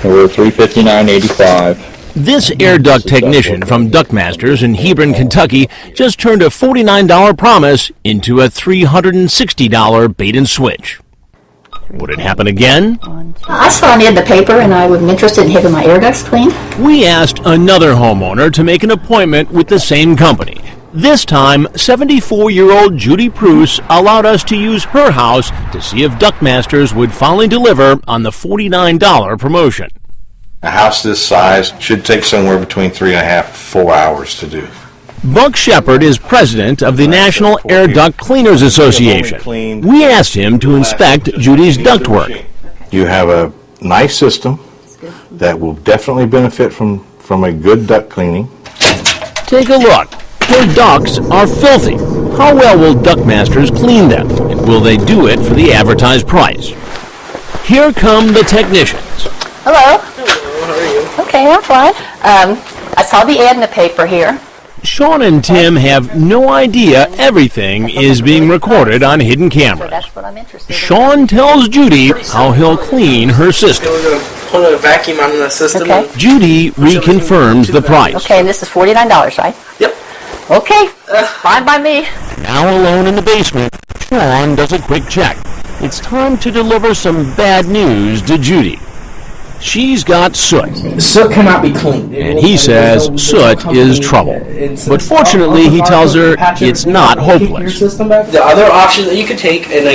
We're $359.85. This air duct technician from Ductmasters in Hebron, Kentucky, just turned a $49 promise into a $360 bait and switch. Would it happen again? I saw an ad in the paper and I was interested in having my air ducts cleaned. We asked another homeowner to make an appointment with the same company. This time, 74-year-old Judy Pruce allowed us to use her house to see if Ductmasters would finally deliver on the $49 promotion. A house this size should take somewhere between 3.5 to 4 hours to do. Buck Shepard is president of the National Air Duct Cleaners Association. We asked him to inspect Judy's ductwork. You have a nice system that will definitely benefit from a good duct cleaning. Take a look. Her ducts are filthy. How well will Ductmasters clean them? And will they do it for the advertised price? Here come the technicians. Hello. Hello, how are you? Okay, I'm fine. I saw the ad in the paper here. Sean and Tim have no idea everything is being recorded on hidden cameras. That's what I'm interested in. Sean tells Judy how he'll clean her system. We're going to put a vacuum on the system. Okay. Judy reconfirms the price. Okay, and this is $49, right? Yep. Okay, fine by me. Now alone in the basement, Sean does a quick check. It's time to deliver some bad news to Judy. She's got soot. Soot cannot be cleaned. And he says soot is trouble. But fortunately, he tells her it's not hopeless. The other option that you could take, and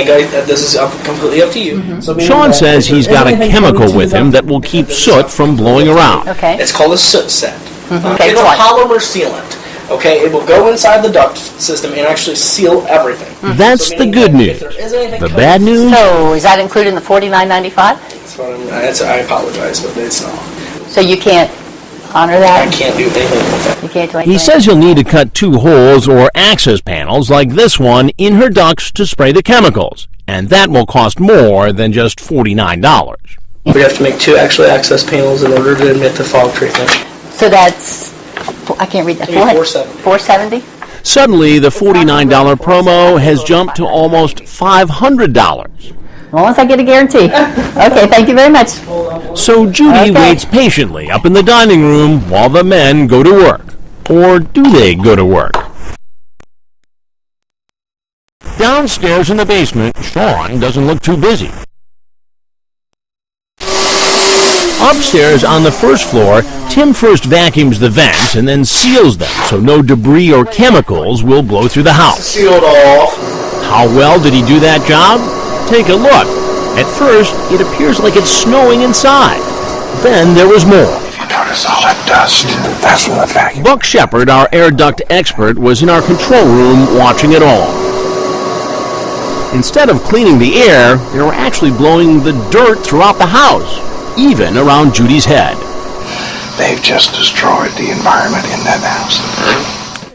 this is completely up to you. Sean says he's got a chemical with him that will keep soot from blowing around. Okay. It's called a soot set. Okay, It's go a on. polymer sealant. Okay, it will go inside the duct system and actually seal everything. That's the good news. The bad news? So, is that included in the $49.95? I apologize, but it's not. So you can't honor that? I can't do anything with that. You can't do anything? He says you'll need to cut 2 holes or access panels like this one in her ducts to spray the chemicals. And that will cost more than just $49. We have to make 2 actually access panels in order to admit the fog treatment. So that's, I can't read that. $470. $470? Suddenly, the $49 promo has jumped to almost $500. As long as I get a guarantee. Okay, thank you very much. So Judy waits patiently up in the dining room while the men go to work. Or do they go to work? Downstairs in the basement, Sean doesn't look too busy. Upstairs on the first floor, Tim first vacuums the vents and then seals them so no debris or chemicals will blow through the house. Sealed off. How well did he do that job? Take a look. At first, it appears like it's snowing inside. Then there was more. If you notice all that dust, that's from the vacuum. Buck Shepard, our air duct expert, was in our control room watching it all. Instead of cleaning the air, they were actually blowing the dirt throughout the house, even around Judy's head. They've just destroyed the environment in that house.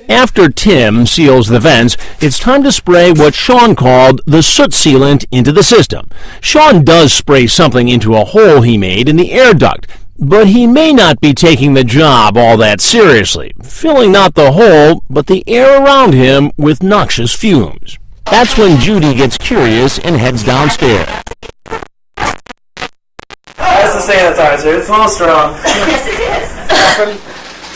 After Tim seals the vents, it's time to spray what Sean called the soot sealant into the system. Sean does spray something into a hole he made in the air duct, but he may not be taking the job all that seriously, filling not the hole, but the air around him with noxious fumes. That's when Judy gets curious and heads downstairs. That's the sanitizer. It's a little strong. Yes, it is.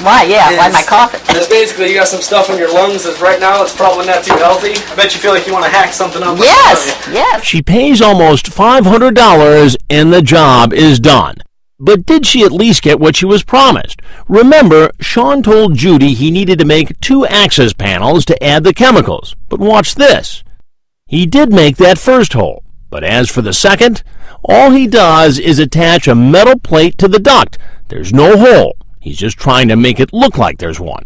Why? Yeah, why am I coughing? It's basically you got some stuff in your lungs that right now it's probably not too healthy. I bet you feel like you want to hack something up. Yes, yes. She pays almost $500 and the job is done. But did she at least get what she was promised? Remember, Sean told Judy he needed to make 2 access panels to add the chemicals. But watch this. He did make that first hole. But as for the second, all he does is attach a metal plate to the duct. There's no hole. He's just trying to make it look like there's one.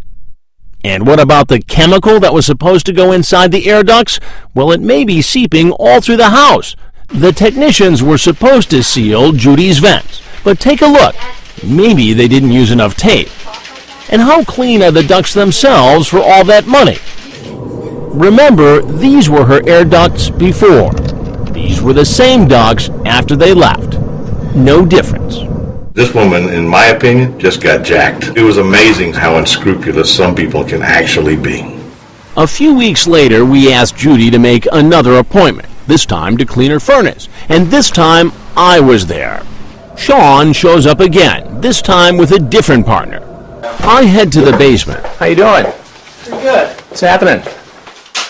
And what about the chemical that was supposed to go inside the air ducts? Well, it may be seeping all through the house. The technicians were supposed to seal Judy's vents. But take a look. Maybe they didn't use enough tape. And how clean are the ducts themselves for all that money? Remember, these were her air ducts before. These were the same ducts after they left. No difference. This woman, in my opinion, just got jacked. It was amazing how unscrupulous some people can actually be. A few weeks later, we asked Judy to make another appointment, this time to clean her furnace. And this time, I was there. Sean shows up again, this time with a different partner. I head to the basement. How you doing? Pretty good. What's happening?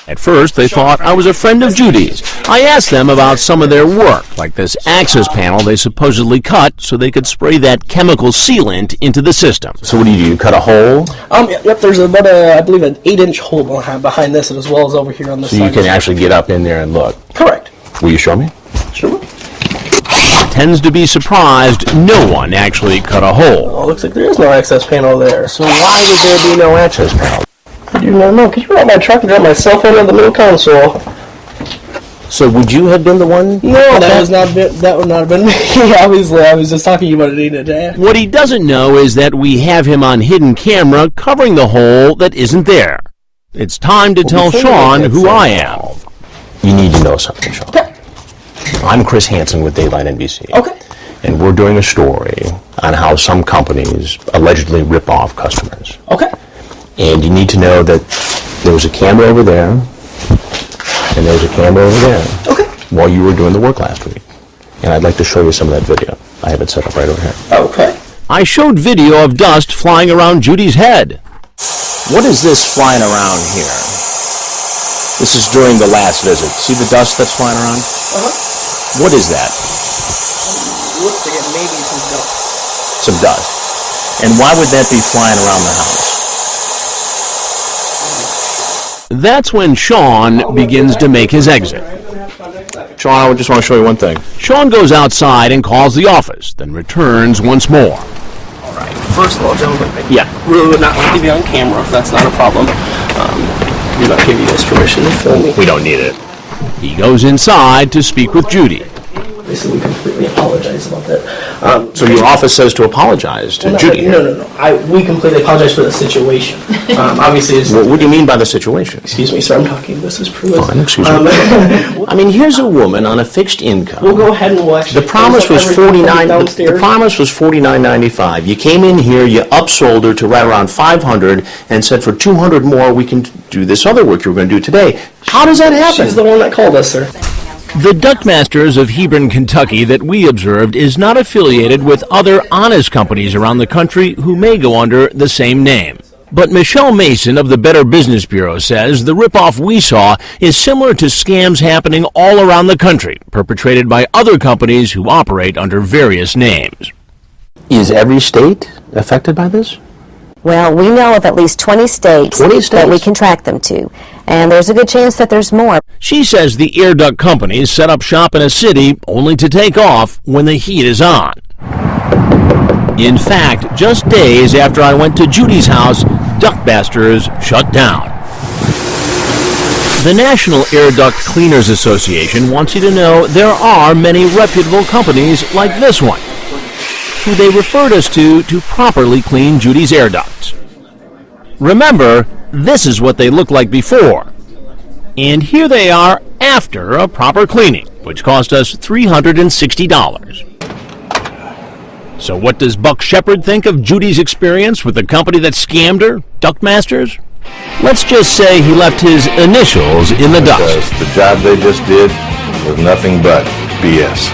At first, they thought I was a friend of Judy's. I asked them about some of their work, like this access panel they supposedly cut so they could spray that chemical sealant into the system. So what do? You cut a hole Yep, there's about I believe an 8-inch hole behind this as well as over here on this so side. you can actually get up in there and look. Correct. Will you show me? Sure. Tends to be surprised no one actually cut a hole. Oh, looks like there is no access panel there. So why would there be no access panel? I do not know. Could you run out my truck and drop my cell phone on the middle console? So would you have been the one? No, that would not have been me. Obviously, I was just talking about it needed to ask. What he doesn't know is that we have him on hidden camera covering the hole that isn't there. It's time to tell Sean who I am. You need to know something, Sean. Okay. I'm Chris Hansen with Dateline NBC. Okay. And we're doing a story on how some companies allegedly rip off customers. Okay. And you need to know that there was a camera over there, and there was a camera over there. Okay. While you were doing the work last week. And I'd like to show you some of that video. I have it set up right over here. Okay. I showed video of dust flying around Judy's head. What is this flying around here? This is during the last visit. See the dust that's flying around? Uh-huh. What is that? Looks like it may be some dust. Some dust. And why would that be flying around the house? That's when Sean begins to make his exit. Sean, I just want to show you one thing. Sean goes outside and calls the office, then returns once more. All right. First of all, gentlemen, I Yeah. really would not like to be on camera if that's not a problem. Do not give you guys permission to film me. We don't need it. He goes inside to speak with Judy. Basically, we completely apologize about that. So your office says to apologize to Judy. No. We completely apologize for the situation. Obviously, it's... What do you mean by the situation? Excuse me, sir, I'm talking. This is Pruitt. Fine, excuse me. I mean, here's a woman on a fixed income. We'll go ahead and we'll actually... The promise was $49. The promise was $49.95. You came in here, you upsold her to right around $500, and said for $200 more we can do this other work you were going to do today. How does that happen? She's the one that called us, sir. The Duct Masters of Hebron, Kentucky that we observed is not affiliated with other honest companies around the country who may go under the same name. But Michelle Mason of the Better Business Bureau says the ripoff we saw is similar to scams happening all around the country, perpetrated by other companies who operate under various names. Is every state affected by this? Well, we know of at least 20 states, 20 that states? we can track them to, and there's a good chance that there's more. She says the air duct companies set up shop in a city only to take off when the heat is on. In fact, just days after I went to Judy's house, Duct Masters shut down. The National Air Duct Cleaners Association wants you to know there are many reputable companies like this one, who they referred us to properly clean Judy's air ducts. Remember, this is what they looked like before. And here they are after a proper cleaning, which cost us $360. So what does Buck Shepard think of Judy's experience with the company that scammed her, Duct Masters? Let's just say he left his initials in the dust. Because the job they just did was nothing but BS.